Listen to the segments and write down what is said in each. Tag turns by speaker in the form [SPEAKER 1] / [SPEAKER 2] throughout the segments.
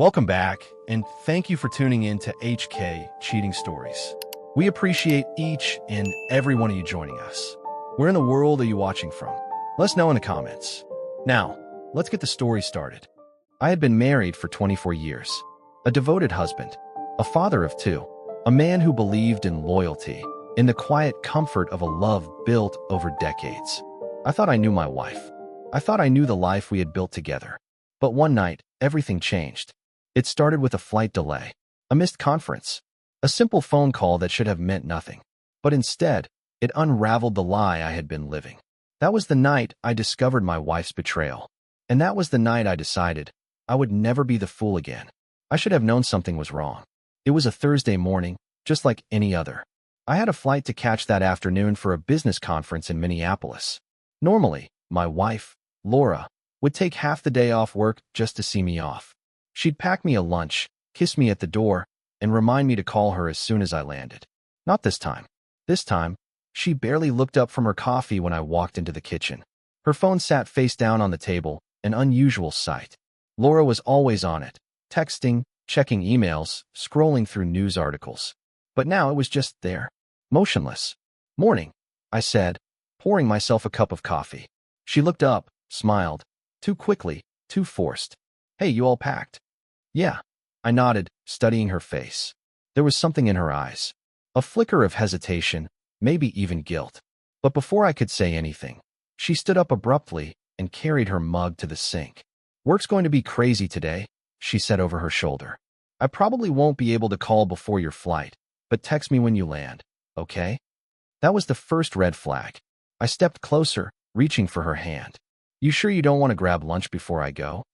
[SPEAKER 1] Welcome back, and thank you for tuning in to HK Cheating Stories. We appreciate each and every one of you joining us. Where in the world are you watching from? Let us know in the comments. Now, let's get the story started. I had been married for 24 years, a devoted husband, a father of two, a man who believed in loyalty, in the quiet comfort of a love built over decades. I thought I knew my wife. I thought I knew the life we had built together. But one night, everything changed. It started with a flight delay, a missed conference, a simple phone call that should have meant nothing. But instead, it unraveled the lie I had been living. That was the night I discovered my wife's betrayal. And that was the night I decided I would never be the fool again. I should have known something was wrong. It was a Thursday morning, just like any other. I had a flight to catch that afternoon for a business conference in Minneapolis. Normally, my wife, Laura, would take half the day off work just to see me off. She'd pack me a lunch, kiss me at the door, and remind me to call her as soon as I landed. Not this time. This time, she barely looked up from her coffee when I walked into the kitchen. Her phone sat face down on the table, an unusual sight. Laura was always on it, texting, checking emails, scrolling through news articles. But now it was just there, motionless. "Morning," I said, pouring myself a cup of coffee. She looked up, smiled, too quickly, too forced. "Hey, you all packed?" "Yeah." I nodded, studying her face. There was something in her eyes. A flicker of hesitation, maybe even guilt. But before I could say anything, she stood up abruptly and carried her mug to the sink. "Work's going to be crazy today," she said over her shoulder. "I probably won't be able to call before your flight, but text me when you land, okay?" That was the first red flag. I stepped closer, reaching for her hand. "You sure you don't want to grab lunch before I go?"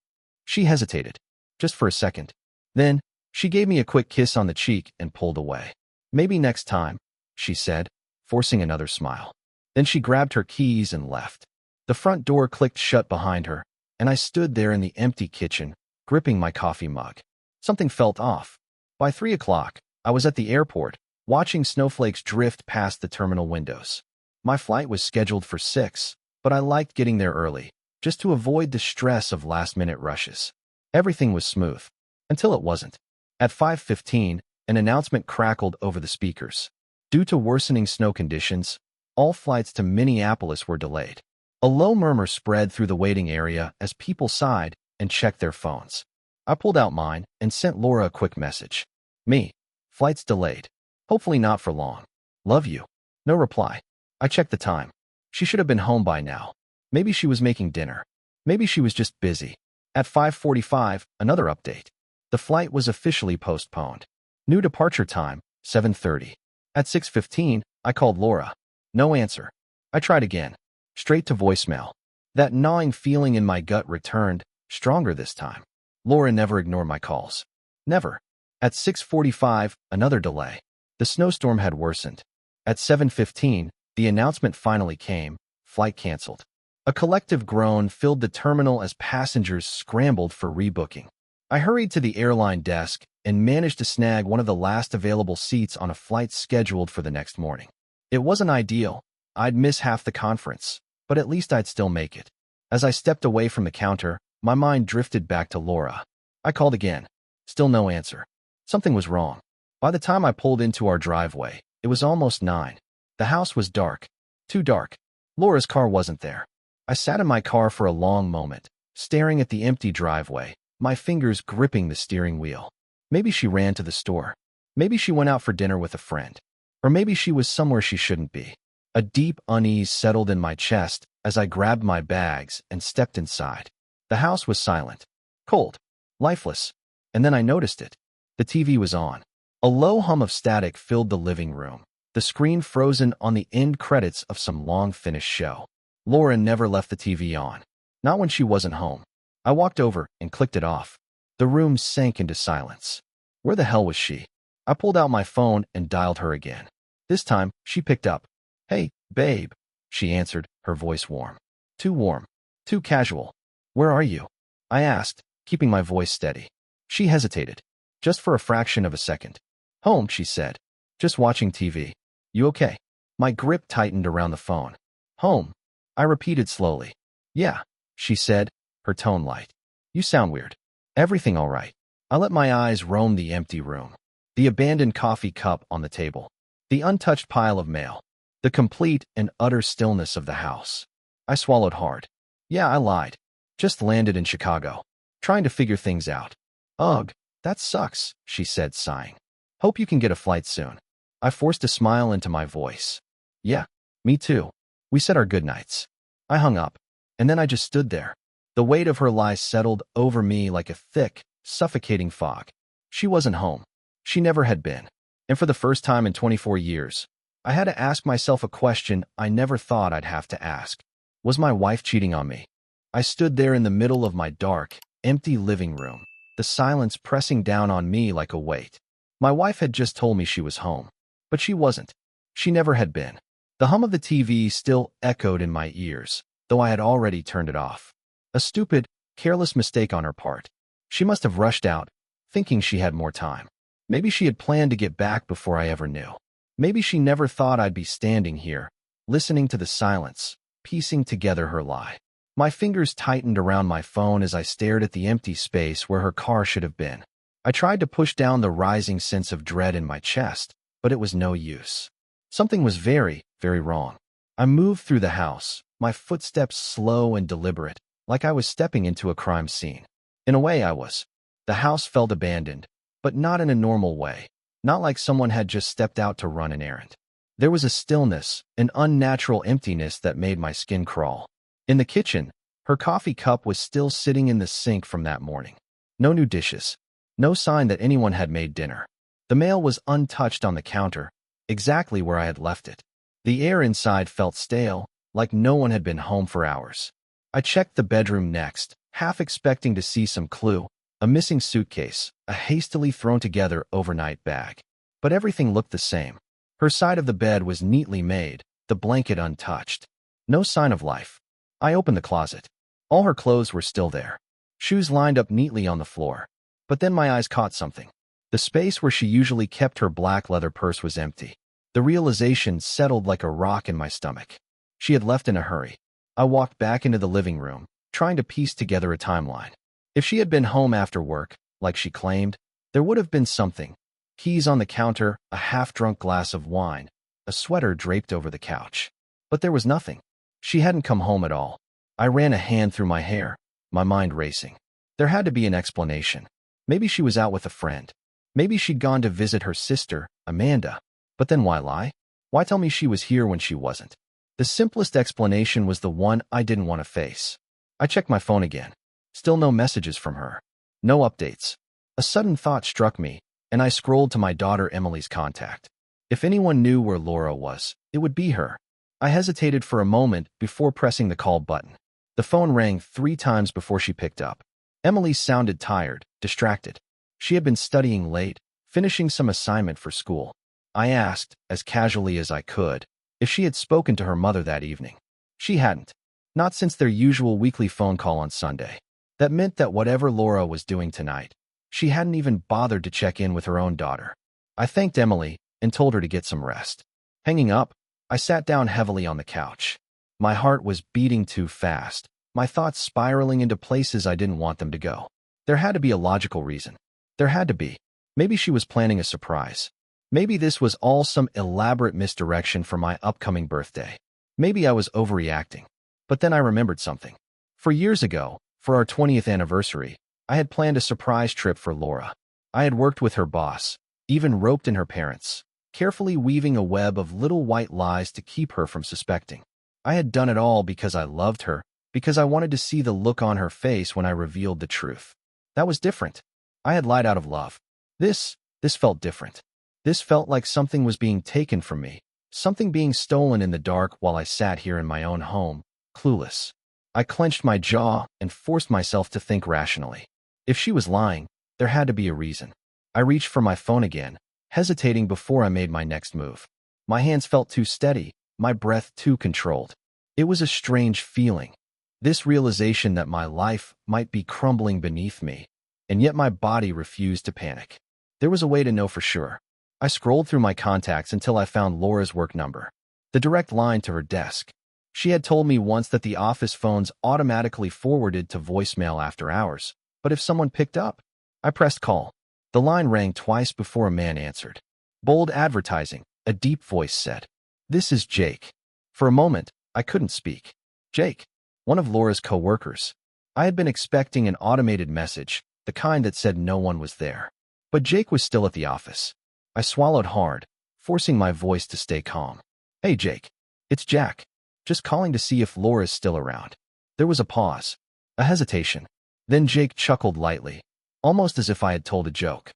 [SPEAKER 1] She hesitated, just for a second. Then, she gave me a quick kiss on the cheek and pulled away. "Maybe next time," she said, forcing another smile. Then she grabbed her keys and left. The front door clicked shut behind her, and I stood there in the empty kitchen, gripping my coffee mug. Something felt off. By 3 o'clock, I was at the airport, watching snowflakes drift past the terminal windows. My flight was scheduled for 6, but I liked getting there early, just to avoid the stress of last-minute rushes. Everything was smooth, until it wasn't. At 5:15, an announcement crackled over the speakers. Due to worsening snow conditions, all flights to Minneapolis were delayed. A low murmur spread through the waiting area as people sighed and checked their phones. I pulled out mine and sent Laura a quick message. "Me. Flight's delayed. Hopefully not for long. Love you." No reply. I checked the time. She should have been home by now. Maybe she was making dinner. Maybe she was just busy. At 5:45, another update. The flight was officially postponed. New departure time, 7:30. At 6:15, I called Laura. No answer. I tried again. Straight to voicemail. That gnawing feeling in my gut returned, stronger this time. Laura never ignored my calls. Never. At 6:45, another delay. The snowstorm had worsened. At 7:15, the announcement finally came. Flight canceled. A collective groan filled the terminal as passengers scrambled for rebooking. I hurried to the airline desk and managed to snag one of the last available seats on a flight scheduled for the next morning. It wasn't ideal. I'd miss half the conference, but at least I'd still make it. As I stepped away from the counter, my mind drifted back to Laura. I called again. Still no answer. Something was wrong. By the time I pulled into our driveway, it was almost 9. The house was dark. Too dark. Laura's car wasn't there. I sat in my car for a long moment, staring at the empty driveway, my fingers gripping the steering wheel. Maybe she ran to the store. Maybe she went out for dinner with a friend. Or maybe she was somewhere she shouldn't be. A deep unease settled in my chest as I grabbed my bags and stepped inside. The house was silent, cold, lifeless. And then I noticed it. The TV was on. A low hum of static filled the living room, the screen frozen on the end credits of some long-finished show. Laura never left the TV on. Not when she wasn't home. I walked over and clicked it off. The room sank into silence. Where the hell was she? I pulled out my phone and dialed her again. This time, she picked up. "Hey, babe," she answered, her voice warm. Too warm. Too casual. "Where are you?" I asked, keeping my voice steady. She hesitated, just for a fraction of a second. "Home," she said. "Just watching TV. You okay?" My grip tightened around the phone. "Home," I repeated slowly. "Yeah," she said, her tone light. "You sound weird. Everything all right?" I let my eyes roam the empty room. The abandoned coffee cup on the table. The untouched pile of mail. The complete and utter stillness of the house. I swallowed hard. Yeah, I lied. Just landed in Chicago. Trying to figure things out. Ugh, that sucks, she said, sighing. Hope you can get a flight soon. I forced a smile into my voice. Yeah, me too. We said our goodnights. I hung up, and then I just stood there. The weight of her lies settled over me like a thick, suffocating fog. She wasn't home. She never had been. And for the first time in 24 years, I had to ask myself a question I never thought I'd have to ask. Was my wife cheating on me? I stood there in the middle of my dark, empty living room, the silence pressing down on me like a weight. My wife had just told me she was home, but she wasn't. She never had been. The hum of the TV still echoed in my ears, though I had already turned it off. A stupid, careless mistake on her part. She must have rushed out, thinking she had more time. Maybe she had planned to get back before I ever knew. Maybe she never thought I'd be standing here, listening to the silence, piecing together her lie. My fingers tightened around my phone as I stared at the empty space where her car should have been. I tried to push down the rising sense of dread in my chest, but it was no use. Something was very, very wrong. I moved through the house, my footsteps slow and deliberate, like I was stepping into a crime scene. In a way, I was. The house felt abandoned, but not in a normal way, not like someone had just stepped out to run an errand. There was a stillness, an unnatural emptiness that made my skin crawl. In the kitchen, her coffee cup was still sitting in the sink from that morning. No new dishes. No sign that anyone had made dinner. The mail was untouched on the counter, exactly where I had left it. The air inside felt stale, like no one had been home for hours. I checked the bedroom next, half expecting to see some clue, a missing suitcase, a hastily thrown together overnight bag. But everything looked the same. Her side of the bed was neatly made, the blanket untouched. No sign of life. I opened the closet. All her clothes were still there. Shoes lined up neatly on the floor. But then my eyes caught something. The space where she usually kept her black leather purse was empty. The realization settled like a rock in my stomach. She had left in a hurry. I walked back into the living room, trying to piece together a timeline. If she had been home after work, like she claimed, there would have been something. Keys on the counter, a half-drunk glass of wine, a sweater draped over the couch. But there was nothing. She hadn't come home at all. I ran a hand through my hair, my mind racing. There had to be an explanation. Maybe she was out with a friend. Maybe she'd gone to visit her sister, Amanda. But then why lie? Why tell me she was here when she wasn't? The simplest explanation was the one I didn't want to face. I checked my phone again. Still no messages from her. No updates. A sudden thought struck me, and I scrolled to my daughter Emily's contact. If anyone knew where Laura was, it would be her. I hesitated for a moment before pressing the call button. The phone rang 3 times before she picked up. Emily sounded tired, distracted. She had been studying late, finishing some assignment for school. I asked, as casually as I could, if she had spoken to her mother that evening. She hadn't. Not since their usual weekly phone call on Sunday. That meant that whatever Laura was doing tonight, she hadn't even bothered to check in with her own daughter. I thanked Emily and told her to get some rest. Hanging up, I sat down heavily on the couch. My heart was beating too fast, my thoughts spiraling into places I didn't want them to go. There had to be a logical reason. There had to be. Maybe she was planning a surprise. Maybe this was all some elaborate misdirection for my upcoming birthday. Maybe I was overreacting. But then I remembered something. For years ago, for our 20th anniversary, I had planned a surprise trip for Laura. I had worked with her boss, even roped in her parents, carefully weaving a web of little white lies to keep her from suspecting. I had done it all because I loved her, because I wanted to see the look on her face when I revealed the truth. That was different. I had lied out of love. This felt different. This felt like something was being taken from me, something being stolen in the dark while I sat here in my own home, clueless. I clenched my jaw and forced myself to think rationally. If she was lying, there had to be a reason. I reached for my phone again, hesitating before I made my next move. My hands felt too steady, my breath too controlled. It was a strange feeling. This realization that my life might be crumbling beneath me, and yet my body refused to panic. There was a way to know for sure. I scrolled through my contacts until I found Laura's work number, the direct line to her desk. She had told me once that the office phones automatically forwarded to voicemail after hours, but if someone picked up, I pressed call. The line rang twice before a man answered. Bold advertising, a deep voice said. This is Jake. For a moment, I couldn't speak. Jake, one of Laura's co-workers. I had been expecting an automated message, the kind that said no one was there. But Jake was still at the office. I swallowed hard, forcing my voice to stay calm. Hey Jake, it's Jack. Just calling to see if Laura's still around. There was a pause, a hesitation. Then Jake chuckled lightly, almost as if I had told a joke.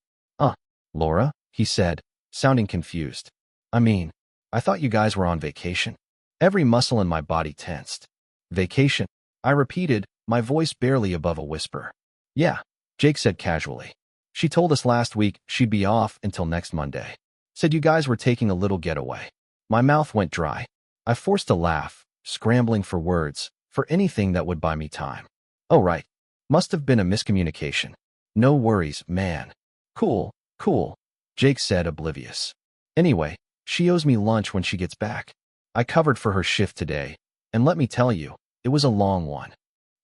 [SPEAKER 1] Laura, he said, sounding confused. I thought you guys were on vacation. Every muscle in my body tensed. Vacation? I repeated, my voice barely above a whisper. Yeah, Jake said casually. She told us last week she'd be off until next Monday. Said you guys were taking a little getaway. My mouth went dry. I forced a laugh, scrambling for words, for anything that would buy me time. Oh right. Must have been a miscommunication. No worries, man. Cool, Jake said, oblivious. Anyway, she owes me lunch when she gets back. I covered for her shift today, and let me tell you, it was a long one.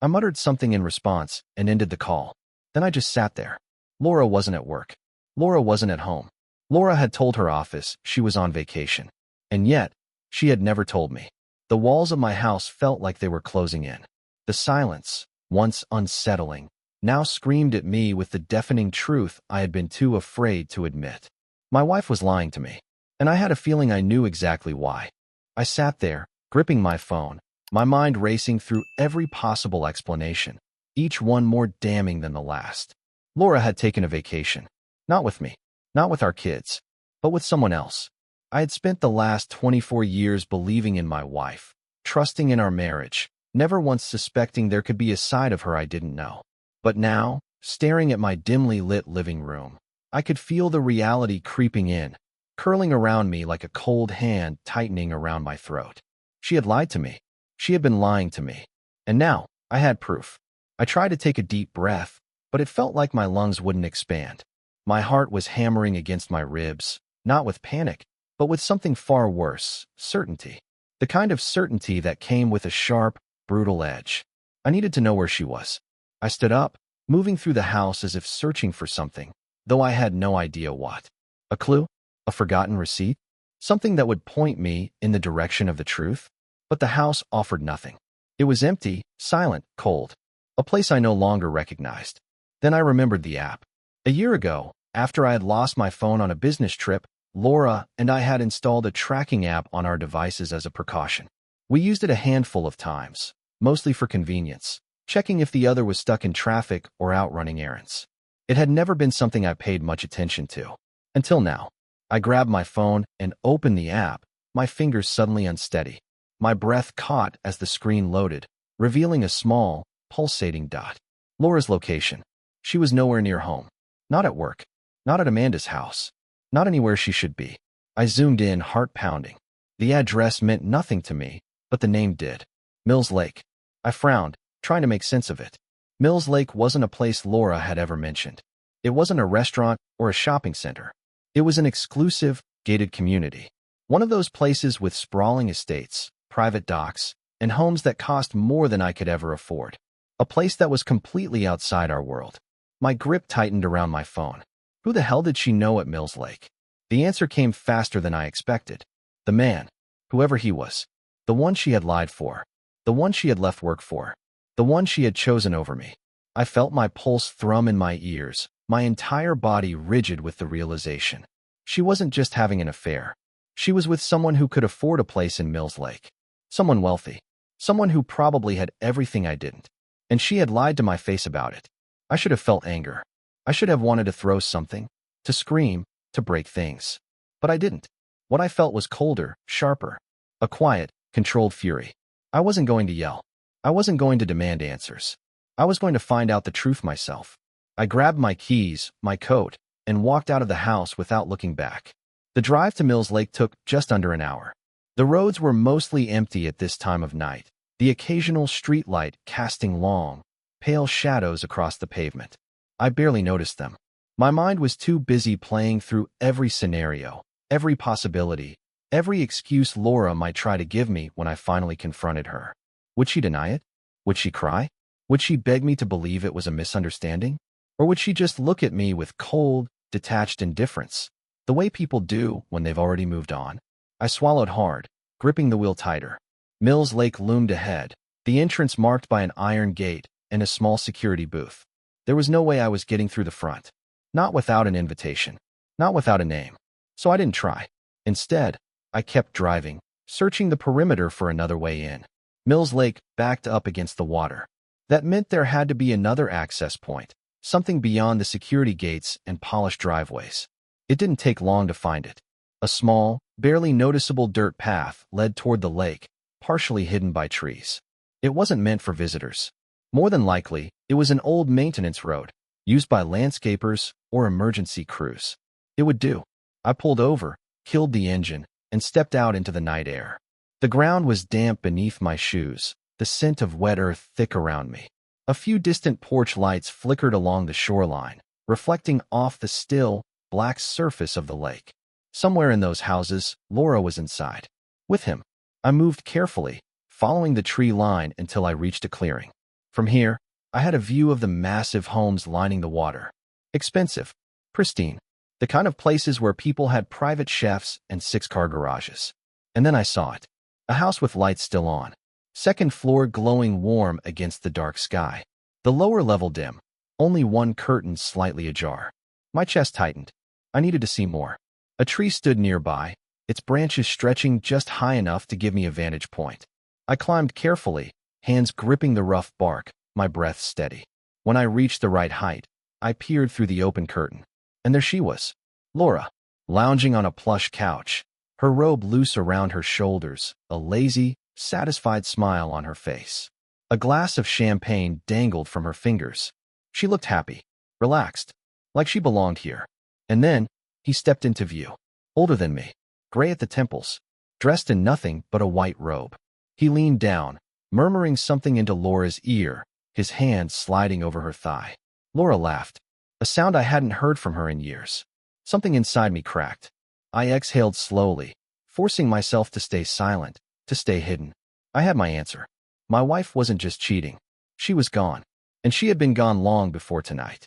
[SPEAKER 1] I muttered something in response and ended the call. Then I just sat there. Laura wasn't at work. Laura wasn't at home. Laura had told her office she was on vacation. And yet, she had never told me. The walls of my house felt like they were closing in. The silence, once unsettling, now screamed at me with the deafening truth I had been too afraid to admit. My wife was lying to me, and I had a feeling I knew exactly why. I sat there, gripping my phone, my mind racing through every possible explanation, each one more damning than the last. Laura had taken a vacation. Not with me, not with our kids, but with someone else. I had spent the last 24 years believing in my wife, trusting in our marriage, never once suspecting there could be a side of her I didn't know. But now, staring at my dimly lit living room, I could feel the reality creeping in, curling around me like a cold hand tightening around my throat. She had lied to me. She had been lying to me. And now, I had proof. I tried to take a deep breath, but it felt like my lungs wouldn't expand. My heart was hammering against my ribs, not with panic, but with something far worse, certainty. The kind of certainty that came with a sharp, brutal edge. I needed to know where she was. I stood up, moving through the house as if searching for something, though I had no idea what. A clue? A forgotten receipt? Something that would point me in the direction of the truth? But the house offered nothing. It was empty, silent, cold. A place I no longer recognized. Then I remembered the app. A year ago, after I had lost my phone on a business trip, Laura and I had installed a tracking app on our devices as a precaution. We used it a handful of times, mostly for convenience, checking if the other was stuck in traffic or out running errands. It had never been something I paid much attention to. Until now. I grabbed my phone and opened the app, my fingers suddenly unsteady. My breath caught as the screen loaded, revealing a small, pulsating dot. Laura's location. She was nowhere near home. Not at work. Not at Amanda's house. Not anywhere she should be. I zoomed in, heart pounding. The address meant nothing to me, but the name did. Mills Lake. I frowned, trying to make sense of it. Mills Lake wasn't a place Laura had ever mentioned. It wasn't a restaurant or a shopping center. It was an exclusive, gated community. One of those places with sprawling estates, private docks, and homes that cost more than I could ever afford. A place that was completely outside our world. My grip tightened around my phone. Who the hell did she know at Mills Lake? The answer came faster than I expected. The man, whoever he was. The one she had lied for. The one she had left work for. The one she had chosen over me. I felt my pulse thrum in my ears, my entire body rigid with the realization. She wasn't just having an affair. She was with someone who could afford a place in Mills Lake. Someone wealthy. Someone who probably had everything I didn't. And she had lied to my face about it. I should have felt anger. I should have wanted to throw something, to scream, to break things. But I didn't. What I felt was colder, sharper. A quiet, controlled fury. I wasn't going to yell. I wasn't going to demand answers. I was going to find out the truth myself. I grabbed my keys, my coat, and walked out of the house without looking back. The drive to Mills Lake took just under an hour. The roads were mostly empty at this time of night, the occasional streetlight casting long, pale shadows across the pavement. I barely noticed them. My mind was too busy playing through every scenario, every possibility, every excuse Laura might try to give me when I finally confronted her. Would she deny it? Would she cry? Would she beg me to believe it was a misunderstanding? Or would she just look at me with cold, detached indifference, the way people do when they've already moved on? I swallowed hard, gripping the wheel tighter. Mills Lake loomed ahead, the entrance marked by an iron gate and a small security booth. There was no way I was getting through the front. Not without an invitation. Not without a name. So I didn't try. Instead, I kept driving, searching the perimeter for another way in. Mills Lake backed up against the water. That meant there had to be another access point, something beyond the security gates and polished driveways. It didn't take long to find it. A small, barely noticeable dirt path led toward the lake, partially hidden by trees. It wasn't meant for visitors. More than likely, it was an old maintenance road, used by landscapers or emergency crews. It would do. I pulled over, killed the engine, and stepped out into the night air. The ground was damp beneath my shoes, the scent of wet earth thick around me. A few distant porch lights flickered along the shoreline, reflecting off the still, black surface of the lake. Somewhere in those houses, Laura was inside. With him. I moved carefully, following the tree line until I reached a clearing. From here, I had a view of the massive homes lining the water. Expensive, pristine, the kind of places where people had private chefs and six-car garages. And then I saw it. A house with lights still on. Second floor glowing warm against the dark sky. The lower level dim, only one curtain slightly ajar. My chest tightened. I needed to see more. A tree stood nearby, its branches stretching just high enough to give me a vantage point. I climbed carefully, hands gripping the rough bark, my breath steady. When I reached the right height, I peered through the open curtain. And there she was, Laura, lounging on a plush couch, her robe loose around her shoulders, a lazy, satisfied smile on her face. A glass of champagne dangled from her fingers. She looked happy, relaxed, like she belonged here. And then, he stepped into view. Older than me, gray at the temples, dressed in nothing but a white robe. He leaned down, murmuring something into Laura's ear, his hand sliding over her thigh. Laura laughed, a sound I hadn't heard from her in years. Something inside me cracked. I exhaled slowly, forcing myself to stay silent, to stay hidden. I had my answer. My wife wasn't just cheating. She was gone. And she had been gone long before tonight.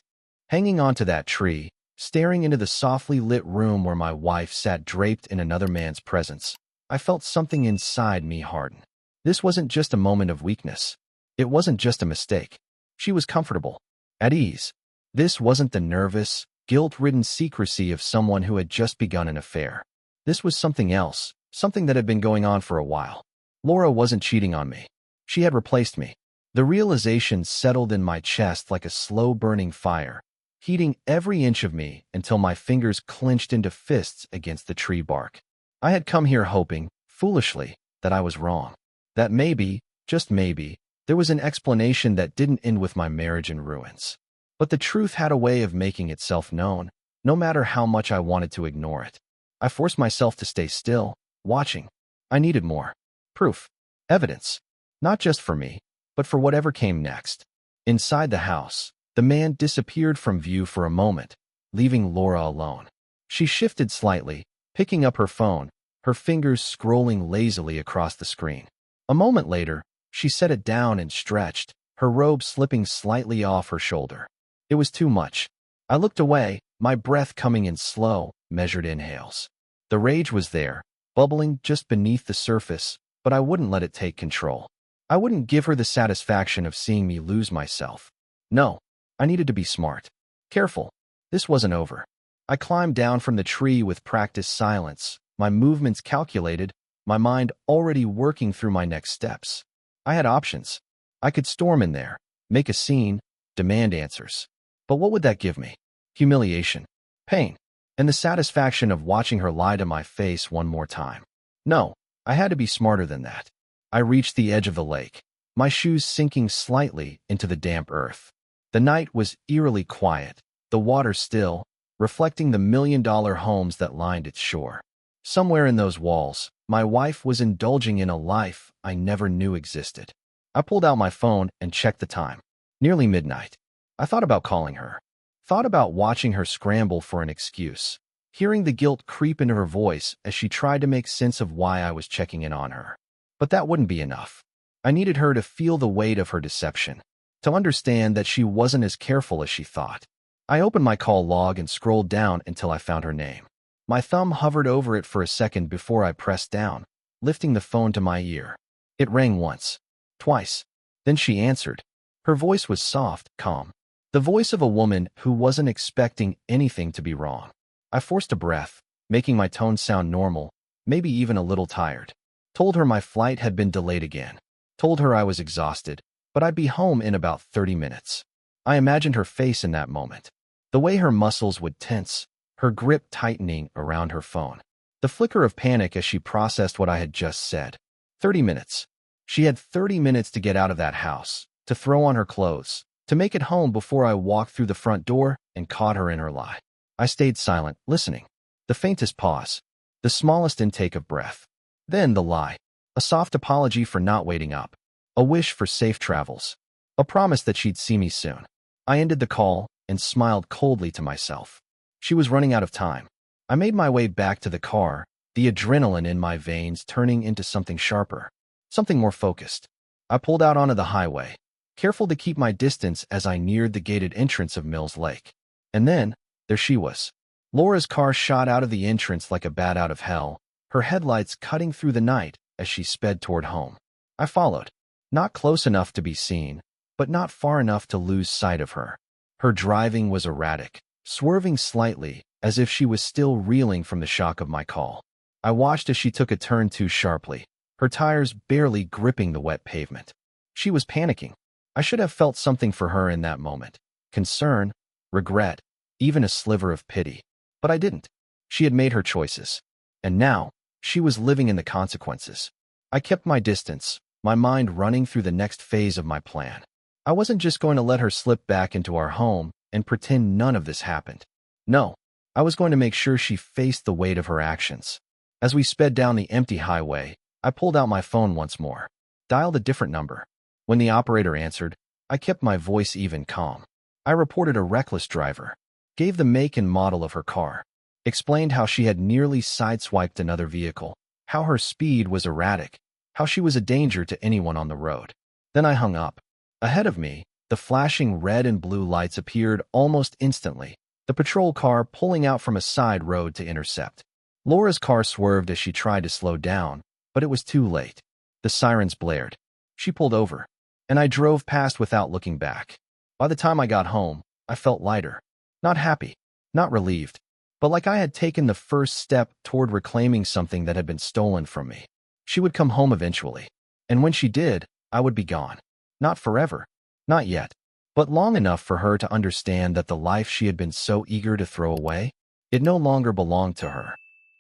[SPEAKER 1] Hanging onto that tree, staring into the softly lit room where my wife sat draped in another man's presence, I felt something inside me harden. This wasn't just a moment of weakness. It wasn't just a mistake. She was comfortable, at ease. This wasn't the nervous, guilt-ridden secrecy of someone who had just begun an affair. This was something else, something that had been going on for a while. Laura wasn't cheating on me. She had replaced me. The realization settled in my chest like a slow-burning fire, heating every inch of me until my fingers clenched into fists against the tree bark. I had come here hoping, foolishly, that I was wrong. That maybe, just maybe, there was an explanation that didn't end with my marriage in ruins. But the truth had a way of making itself known, no matter how much I wanted to ignore it. I forced myself to stay still, watching. I needed more. Proof. Evidence. Not just for me, but for whatever came next. Inside the house, the man disappeared from view for a moment, leaving Laura alone. She shifted slightly, picking up her phone, her fingers scrolling lazily across the screen. A moment later, she set it down and stretched, her robe slipping slightly off her shoulder. It was too much. I looked away, my breath coming in slow, measured inhales. The rage was there, bubbling just beneath the surface, but I wouldn't let it take control. I wouldn't give her the satisfaction of seeing me lose myself. No, I needed to be smart. Careful. This wasn't over. I climbed down from the tree with practiced silence, my movements calculated, my mind already working through my next steps. I had options. I could storm in there, make a scene, demand answers. But what would that give me? Humiliation, pain, and the satisfaction of watching her lie to my face one more time. No, I had to be smarter than that. I reached the edge of the lake, my shoes sinking slightly into the damp earth. The night was eerily quiet, the water still, reflecting the million-dollar homes that lined its shore. Somewhere in those walls, my wife was indulging in a life I never knew existed. I pulled out my phone and checked the time. Nearly midnight. I thought about calling her. Thought about watching her scramble for an excuse, hearing the guilt creep into her voice as she tried to make sense of why I was checking in on her. But that wouldn't be enough. I needed her to feel the weight of her deception, to understand that she wasn't as careful as she thought. I opened my call log and scrolled down until I found her name. My thumb hovered over it for a second before I pressed down, lifting the phone to my ear. It rang once, twice. Then she answered. Her voice was soft, calm. The voice of a woman who wasn't expecting anything to be wrong. I forced a breath, making my tone sound normal, maybe even a little tired. Told her my flight had been delayed again. Told her I was exhausted, but I'd be home in about 30 minutes. I imagined her face in that moment. The way her muscles would tense, her grip tightening around her phone. The flicker of panic as she processed what I had just said. 30 minutes. She had 30 minutes to get out of that house, to throw on her clothes, to make it home before I walked through the front door and caught her in her lie. I stayed silent, listening. The faintest pause, the smallest intake of breath. Then the lie. A soft apology for not waiting up. A wish for safe travels. A promise that she'd see me soon. I ended the call and smiled coldly to myself. She was running out of time. I made my way back to the car, the adrenaline in my veins turning into something sharper, something more focused. I pulled out onto the highway, careful to keep my distance as I neared the gated entrance of Mills Lake. And then, there she was. Laura's car shot out of the entrance like a bat out of hell, her headlights cutting through the night as she sped toward home. I followed, not close enough to be seen, but not far enough to lose sight of her. Her driving was erratic, swerving slightly, as if she was still reeling from the shock of my call. I watched as she took a turn too sharply, her tires barely gripping the wet pavement. She was panicking. I should have felt something for her in that moment. Concern, regret, even a sliver of pity. But I didn't. She had made her choices. And now, she was living in the consequences. I kept my distance, my mind running through the next phase of my plan. I wasn't just going to let her slip back into our home and pretend none of this happened. No, I was going to make sure she faced the weight of her actions. As we sped down the empty highway, I pulled out my phone once more, dialed a different number. When the operator answered, I kept my voice even calm. I reported a reckless driver, gave the make and model of her car, explained how she had nearly sideswiped another vehicle, how her speed was erratic, how she was a danger to anyone on the road. Then I hung up. Ahead of me, the flashing red and blue lights appeared almost instantly, the patrol car pulling out from a side road to intercept. Laura's car swerved as she tried to slow down, but it was too late. The sirens blared. She pulled over, and I drove past without looking back. By the time I got home, I felt lighter. Not happy, not relieved, but like I had taken the first step toward reclaiming something that had been stolen from me. She would come home eventually, and when she did, I would be gone. Not forever, not yet, but long enough for her to understand that the life she had been so eager to throw away, it no longer belonged to her.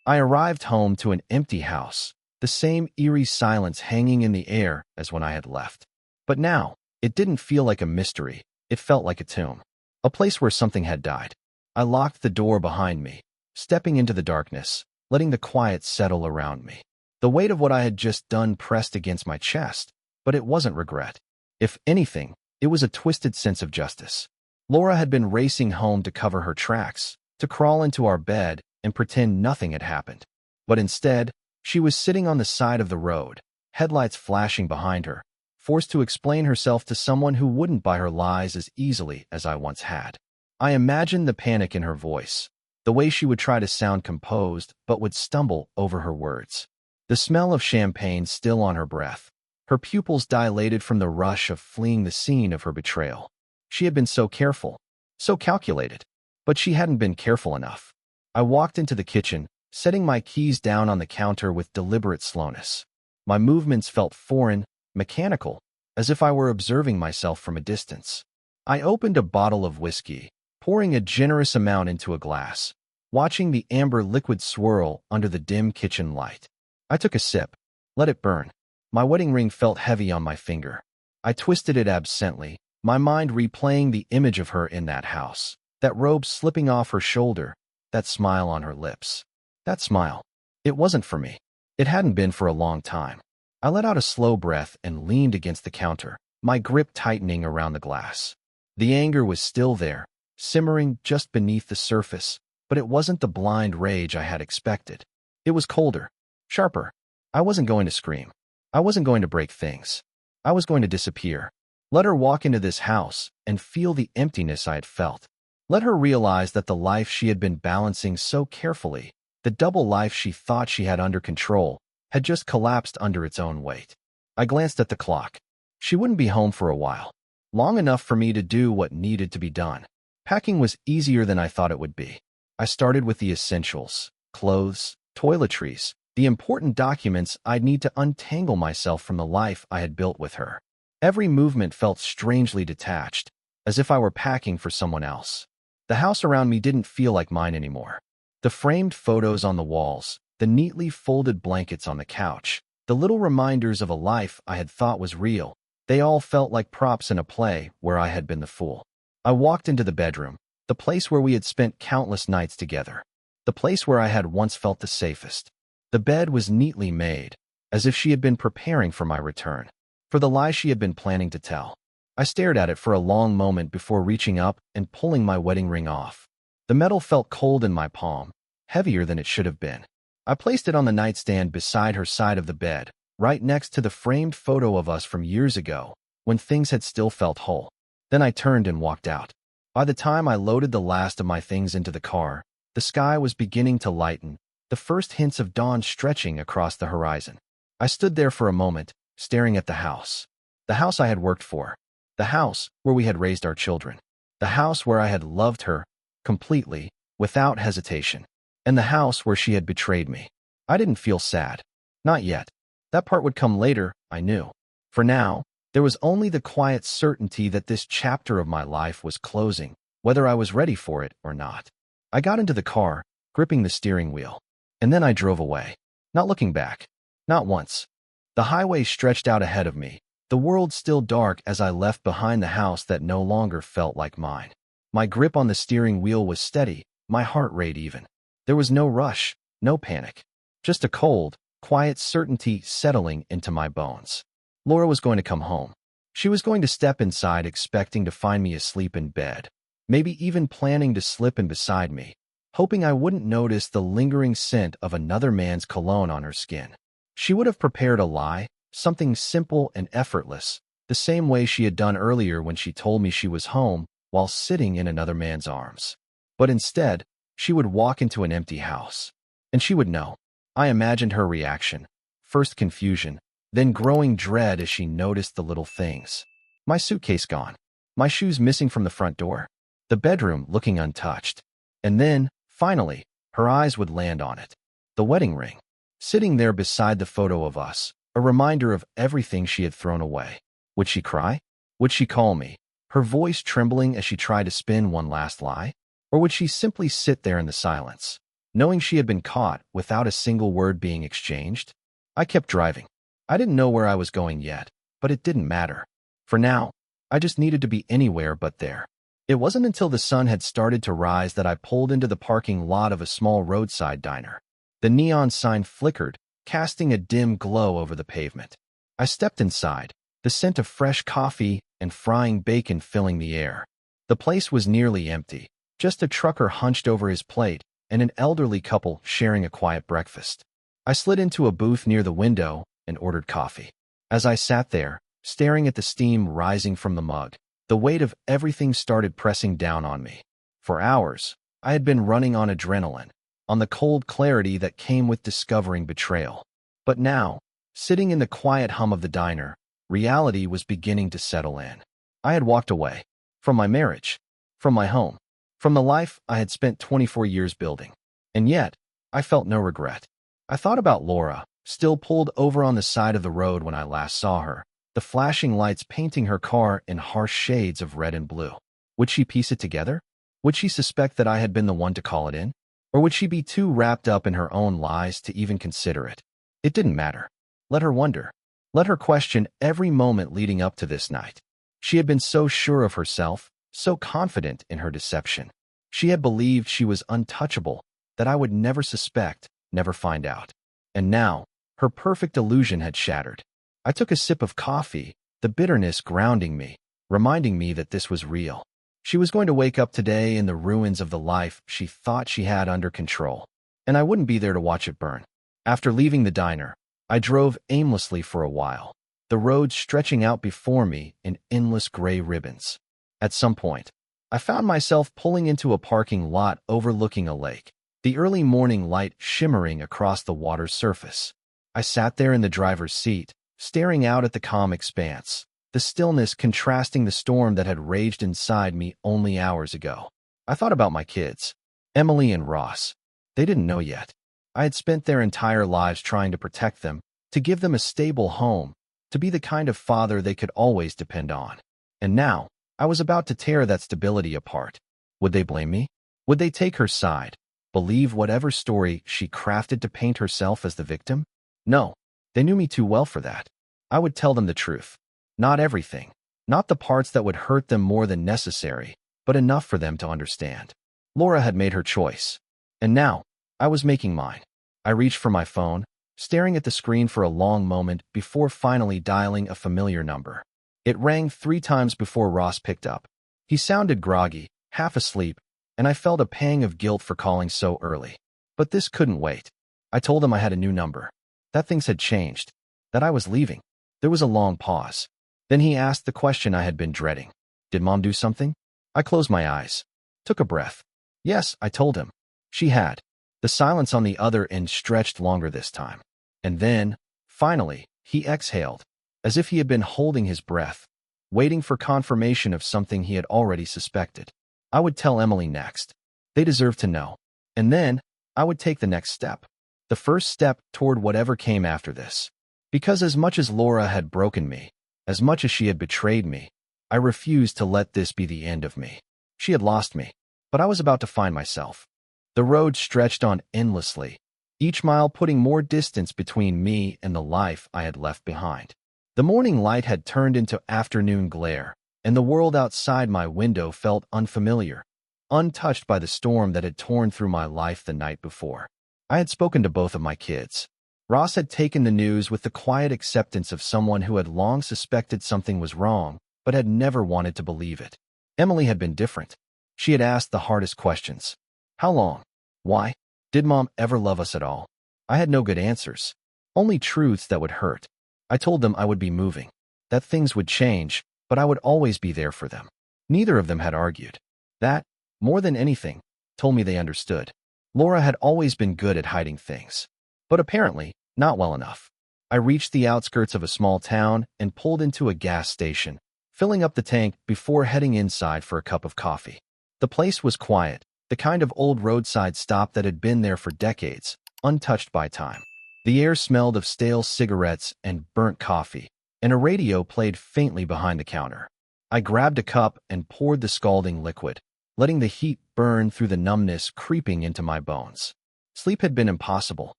[SPEAKER 1] I arrived home to an empty house, the same eerie silence hanging in the air as when I had left. But now, it didn't feel like a mystery, it felt like a tomb, a place where something had died. I locked the door behind me, stepping into the darkness, letting the quiet settle around me. The weight of what I had just done pressed against my chest, but it wasn't regret. If anything, it was a twisted sense of justice. Laura had been racing home to cover her tracks, to crawl into our bed and pretend nothing had happened. But instead, she was sitting on the side of the road, headlights flashing behind her, forced to explain herself to someone who wouldn't buy her lies as easily as I once had. I imagined the panic in her voice, the way she would try to sound composed but would stumble over her words. The smell of champagne still on her breath, her pupils dilated from the rush of fleeing the scene of her betrayal. She had been so careful, so calculated, but she hadn't been careful enough. I walked into the kitchen, setting my keys down on the counter with deliberate slowness. My movements felt foreign, mechanical, as if I were observing myself from a distance. I opened a bottle of whiskey, pouring a generous amount into a glass, watching the amber liquid swirl under the dim kitchen light. I took a sip, let it burn. My wedding ring felt heavy on my finger. I twisted it absently, my mind replaying the image of her in that house, that robe slipping off her shoulder, that smile on her lips. That smile. It wasn't for me. It hadn't been for a long time. I let out a slow breath and leaned against the counter, my grip tightening around the glass. The anger was still there, simmering just beneath the surface, but it wasn't the blind rage I had expected. It was colder, sharper. I wasn't going to scream. I wasn't going to break things. I was going to disappear. Let her walk into this house and feel the emptiness I had felt. Let her realize that the life she had been balancing so carefully, the double life she thought she had under control, had just collapsed under its own weight. I glanced at the clock. She wouldn't be home for a while. Long enough for me to do what needed to be done. Packing was easier than I thought it would be. I started with the essentials: clothes, toiletries, the important documents I'd need to untangle myself from the life I had built with her. Every movement felt strangely detached, as if I were packing for someone else. The house around me didn't feel like mine anymore. The framed photos on the walls, the neatly folded blankets on the couch, the little reminders of a life I had thought was real, they all felt like props in a play where I had been the fool. I walked into the bedroom, the place where we had spent countless nights together, the place where I had once felt the safest. The bed was neatly made, as if she had been preparing for my return, for the lie she had been planning to tell. I stared at it for a long moment before reaching up and pulling my wedding ring off. The metal felt cold in my palm, heavier than it should have been. I placed it on the nightstand beside her side of the bed, right next to the framed photo of us from years ago, when things had still felt whole. Then I turned and walked out. By the time I loaded the last of my things into the car, the sky was beginning to lighten, the first hints of dawn stretching across the horizon. I stood there for a moment, staring at the house I had worked for, the house where we had raised our children, the house where I had loved her completely, without hesitation, and the house where she had betrayed me. I didn't feel sad. Not yet. That part would come later, I knew. For now, there was only the quiet certainty that this chapter of my life was closing, whether I was ready for it or not. I got into the car, gripping the steering wheel, and then I drove away, not looking back. Not once. The highway stretched out ahead of me, the world still dark as I left behind the house that no longer felt like mine. My grip on the steering wheel was steady, my heart rate even. There was no rush, no panic. Just a cold, quiet certainty settling into my bones. Laura was going to come home. She was going to step inside expecting to find me asleep in bed, maybe even planning to slip in beside me, hoping I wouldn't notice the lingering scent of another man's cologne on her skin. She would have prepared a lie, something simple and effortless, the same way she had done earlier when she told me she was home while sitting in another man's arms. But instead, she would walk into an empty house. And she would know. I imagined her reaction. First confusion, then growing dread as she noticed the little things. My suitcase gone. My shoes missing from the front door. The bedroom looking untouched. And then, finally, her eyes would land on it. The wedding ring. Sitting there beside the photo of us, a reminder of everything she had thrown away. Would she cry? Would she call me, her voice trembling as she tried to spin one last lie? Or would she simply sit there in the silence, knowing she had been caught without a single word being exchanged? I kept driving. I didn't know where I was going yet, but it didn't matter. For now, I just needed to be anywhere but there. It wasn't until the sun had started to rise that I pulled into the parking lot of a small roadside diner. The neon sign flickered, casting a dim glow over the pavement. I stepped inside, the scent of fresh coffee and frying bacon filling the air. The place was nearly empty, just a trucker hunched over his plate and an elderly couple sharing a quiet breakfast. I slid into a booth near the window and ordered coffee. As I sat there, staring at the steam rising from the mug, the weight of everything started pressing down on me. For hours, I had been running on adrenaline, on the cold clarity that came with discovering betrayal. But now, sitting in the quiet hum of the diner, reality was beginning to settle in. I had walked away. From my marriage. From my home. From the life I had spent 24 years building. And yet, I felt no regret. I thought about Laura, still pulled over on the side of the road when I last saw her, the flashing lights painting her car in harsh shades of red and blue. Would she piece it together? Would she suspect that I had been the one to call it in? Or would she be too wrapped up in her own lies to even consider it? It didn't matter. Let her wonder. Let her question every moment leading up to this night. She had been so sure of herself, so confident in her deception. She had believed she was untouchable, that I would never suspect, never find out. And now, her perfect illusion had shattered. I took a sip of coffee, the bitterness grounding me, reminding me that this was real. She was going to wake up today in the ruins of the life she thought she had under control, and I wouldn't be there to watch it burn. After leaving the diner, I drove aimlessly for a while, the road stretching out before me in endless gray ribbons. At some point, I found myself pulling into a parking lot overlooking a lake, the early morning light shimmering across the water's surface. I sat there in the driver's seat, staring out at the calm expanse, the stillness contrasting the storm that had raged inside me only hours ago. I thought about my kids, Emily and Ross. They didn't know yet. I had spent their entire lives trying to protect them, to give them a stable home, to be the kind of father they could always depend on. And now, I was about to tear that stability apart. Would they blame me? Would they take her side, believe whatever story she crafted to paint herself as the victim? No, they knew me too well for that. I would tell them the truth. Not everything. Not the parts that would hurt them more than necessary, but enough for them to understand. Laura had made her choice. And now, I was making mine. I reached for my phone, staring at the screen for a long moment before finally dialing a familiar number. It rang 3 times before Ross picked up. He sounded groggy, half asleep, and I felt a pang of guilt for calling so early. But this couldn't wait. I told him I had a new number, that things had changed, that I was leaving. There was a long pause. Then he asked the question I had been dreading. Did Mom do something? I closed my eyes, took a breath. Yes, I told him. She had. The silence on the other end stretched longer this time. And then, finally, he exhaled, as if he had been holding his breath, waiting for confirmation of something he had already suspected. I would tell Emily next. They deserved to know. And then, I would take the next step. The first step toward whatever came after this. Because as much as Laura had broken me, as much as she had betrayed me, I refused to let this be the end of me. She had lost me, but I was about to find myself. The road stretched on endlessly, each mile putting more distance between me and the life I had left behind. The morning light had turned into afternoon glare, and the world outside my window felt unfamiliar, untouched by the storm that had torn through my life the night before. I had spoken to both of my kids. Ross had taken the news with the quiet acceptance of someone who had long suspected something was wrong, but had never wanted to believe it. Emily had been different. She had asked the hardest questions. How long? Why? Did Mom ever love us at all? I had no good answers. Only truths that would hurt. I told them I would be moving, that things would change, but I would always be there for them. Neither of them had argued. That, more than anything, told me they understood. Laura had always been good at hiding things, but apparently not well enough. I reached the outskirts of a small town and pulled into a gas station, filling up the tank before heading inside for a cup of coffee. The place was quiet, the kind of old roadside stop that had been there for decades, untouched by time. The air smelled of stale cigarettes and burnt coffee, and a radio played faintly behind the counter. I grabbed a cup and poured the scalding liquid, letting the heat burn through the numbness creeping into my bones. Sleep had been impossible.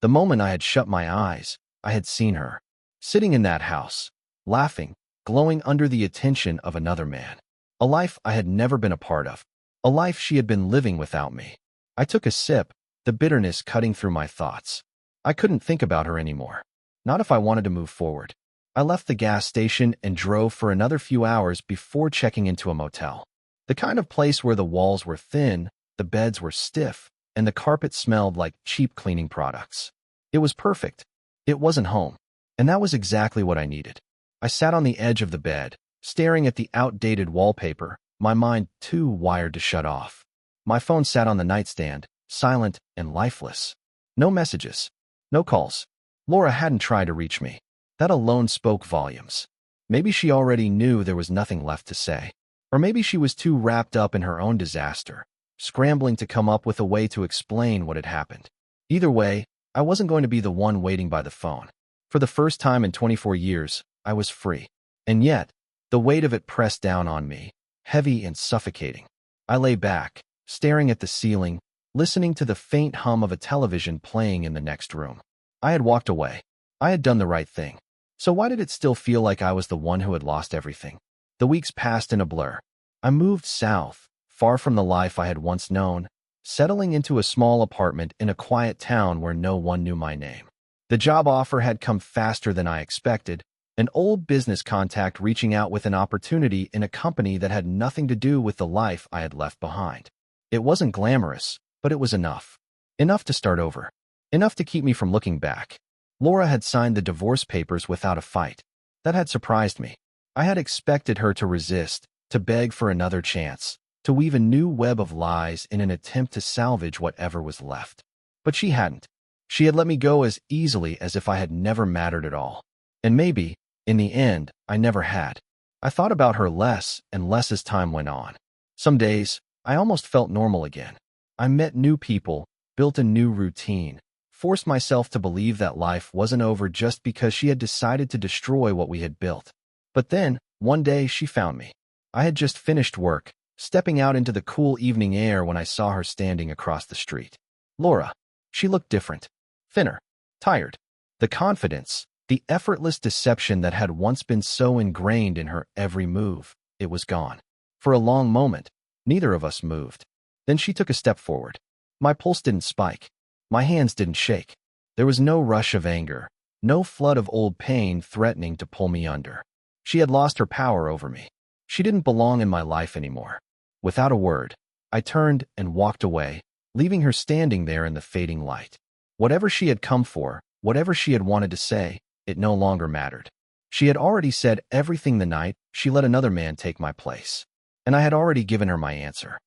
[SPEAKER 1] The moment I had shut my eyes, I had seen her, sitting in that house, laughing, glowing under the attention of another man. A life I had never been a part of, a life she had been living without me. I took a sip, the bitterness cutting through my thoughts. I couldn't think about her anymore. Not if I wanted to move forward. I left the gas station and drove for another few hours before checking into a motel. The kind of place where the walls were thin, the beds were stiff, and the carpet smelled like cheap cleaning products. It was perfect. It wasn't home. And that was exactly what I needed. I sat on the edge of the bed, staring at the outdated wallpaper, my mind too wired to shut off. My phone sat on the nightstand, silent and lifeless. No messages. No calls. Laura hadn't tried to reach me. That alone spoke volumes. Maybe she already knew there was nothing left to say. Or maybe she was too wrapped up in her own disaster, scrambling to come up with a way to explain what had happened. Either way, I wasn't going to be the one waiting by the phone. For the first time in 24 years, I was free. And yet, the weight of it pressed down on me, heavy and suffocating. I lay back, staring at the ceiling, listening to the faint hum of a television playing in the next room. I had walked away. I had done the right thing. So why did it still feel like I was the one who had lost everything? The weeks passed in a blur. I moved south, far from the life I had once known, settling into a small apartment in a quiet town where no one knew my name. The job offer had come faster than I expected, an old business contact reaching out with an opportunity in a company that had nothing to do with the life I had left behind. It wasn't glamorous, but it was enough. Enough to start over. Enough to keep me from looking back. Laura had signed the divorce papers without a fight. That had surprised me. I had expected her to resist, to beg for another chance, to weave a new web of lies in an attempt to salvage whatever was left. But she hadn't. She had let me go as easily as if I had never mattered at all. And maybe, in the end, I never had. I thought about her less and less as time went on. Some days, I almost felt normal again. I met new people, built a new routine, forced myself to believe that life wasn't over just because she had decided to destroy what we had built. But then, one day, she found me. I had just finished work, stepping out into the cool evening air when I saw her standing across the street. Laura. She looked different. Thinner. Tired. The confidence, the effortless deception that had once been so ingrained in her every move, it was gone. For a long moment, neither of us moved. Then she took a step forward. My pulse didn't spike. My hands didn't shake. There was no rush of anger, no flood of old pain threatening to pull me under. She had lost her power over me. She didn't belong in my life anymore. Without a word, I turned and walked away, leaving her standing there in the fading light. Whatever she had come for, whatever she had wanted to say, it no longer mattered. She had already said everything the night she let another man take my place. And I had already given her my answer.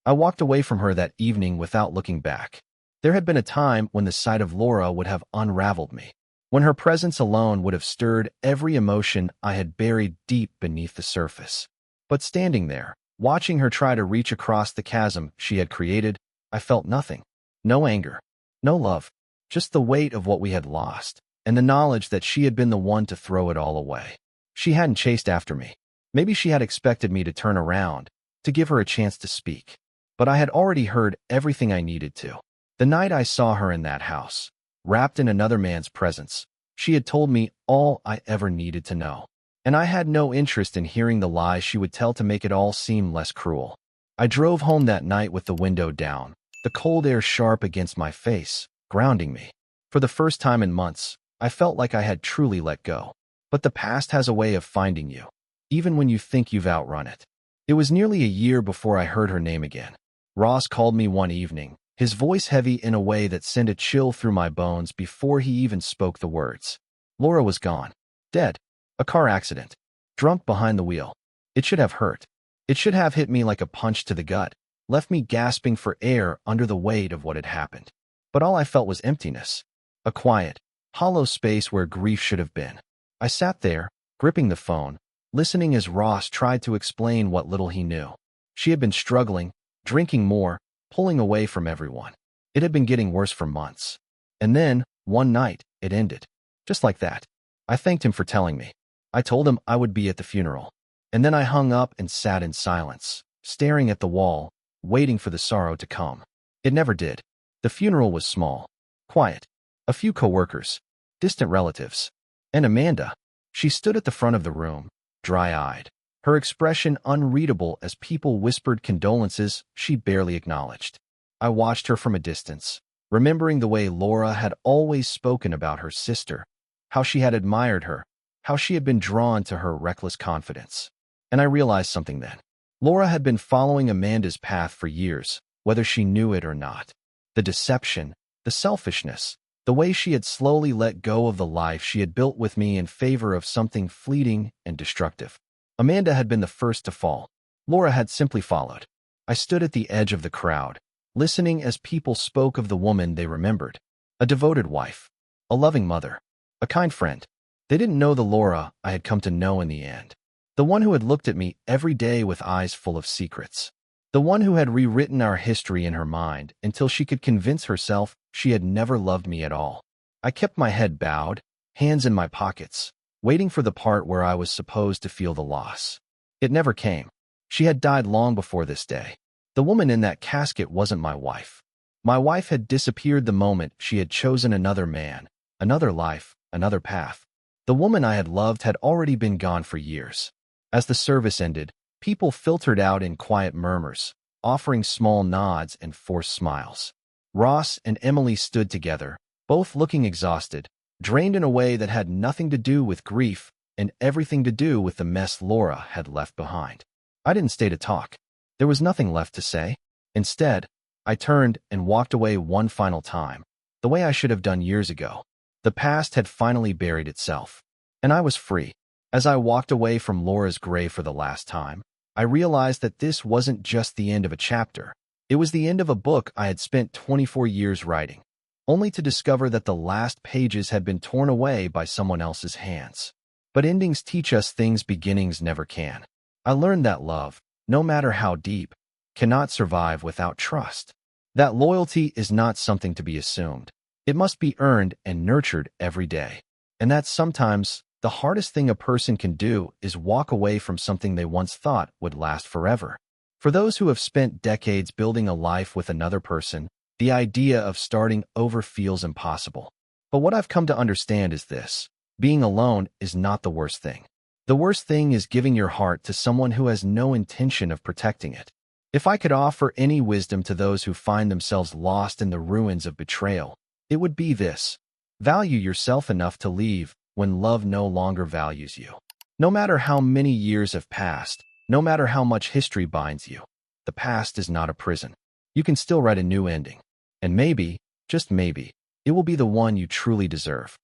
[SPEAKER 1] I walked away from her that evening without looking back. There had been a time when the sight of Laura would have unraveled me, when her presence alone would have stirred every emotion I had buried deep beneath the surface. But standing there, watching her try to reach across the chasm she had created, I felt nothing. No anger, no love, just the weight of what we had lost, and the knowledge that she had been the one to throw it all away. She hadn't chased after me. Maybe she had expected me to turn around, to give her a chance to speak. But I had already heard everything I needed to. The night I saw her in that house, wrapped in another man's presence, she had told me all I ever needed to know. And I had no interest in hearing the lies she would tell to make it all seem less cruel. I drove home that night with the window down, the cold air sharp against my face, grounding me. For the first time in months, I felt like I had truly let go. But the past has a way of finding you, even when you think you've outrun it. It was nearly a year before I heard her name again. Ross called me one evening, his voice heavy in a way that sent a chill through my bones before he even spoke the words. Laura was gone. Dead. A car accident. Drunk behind the wheel. It should have hurt. It should have hit me like a punch to the gut, left me gasping for air under the weight of what had happened. But all I felt was emptiness. A quiet, hollow space where grief should have been. I sat there, gripping the phone, listening as Ross tried to explain what little he knew. She had been struggling, drinking more, pulling away from everyone. It had been getting worse for months. And then, one night, it ended. Just like that. I thanked him for telling me. I told him I would be at the funeral. And then I hung up and sat in silence, staring at the wall, waiting for the sorrow to come. It never did. The funeral was small, quiet. A few coworkers, distant relatives. And Amanda. She stood at the front of the room, dry-eyed, her expression unreadable as people whispered condolences she barely acknowledged. I watched her from a distance, remembering the way Laura had always spoken about her sister, how she had admired her, how she had been drawn to her reckless confidence. And I realized something then. Laura had been following Amanda's path for years, whether she knew it or not. The deception, the selfishness, the way she had slowly let go of the life she had built with me in favor of something fleeting and destructive. Amanda had been the first to fall. Laura had simply followed. I stood at the edge of the crowd, listening as people spoke of the woman they remembered. A devoted wife, a loving mother, a kind friend. They didn't know the Laura I had come to know in the end. The one who had looked at me every day with eyes full of secrets. The one who had rewritten our history in her mind until she could convince herself she had never loved me at all. I kept my head bowed, hands in my pockets, waiting for the part where I was supposed to feel the loss. It never came. She had died long before this day. The woman in that casket wasn't my wife. My wife had disappeared the moment she had chosen another man, another life, another path. The woman I had loved had already been gone for years. As the service ended, people filtered out in quiet murmurs, offering small nods and forced smiles. Ross and Emily stood together, both looking exhausted, drained in a way that had nothing to do with grief and everything to do with the mess Laura had left behind. I didn't stay to talk. There was nothing left to say. Instead, I turned and walked away one final time, the way I should have done years ago. The past had finally buried itself, and I was free. As I walked away from Laura's grave for the last time, I realized that this wasn't just the end of a chapter. It was the end of a book I had spent 24 years writing, only to discover that the last pages had been torn away by someone else's hands. But endings teach us things beginnings never can. I learned that love, no matter how deep, cannot survive without trust. That loyalty is not something to be assumed. It must be earned and nurtured every day. And that sometimes the hardest thing a person can do is walk away from something they once thought would last forever. For those who have spent decades building a life with another person, the idea of starting over feels impossible. But what I've come to understand is this: being alone is not the worst thing. The worst thing is giving your heart to someone who has no intention of protecting it. If I could offer any wisdom to those who find themselves lost in the ruins of betrayal, it would be this: value yourself enough to leave when love no longer values you. No matter how many years have passed, no matter how much history binds you, the past is not a prison. You can still write a new ending. And maybe, just maybe, it will be the one you truly deserve.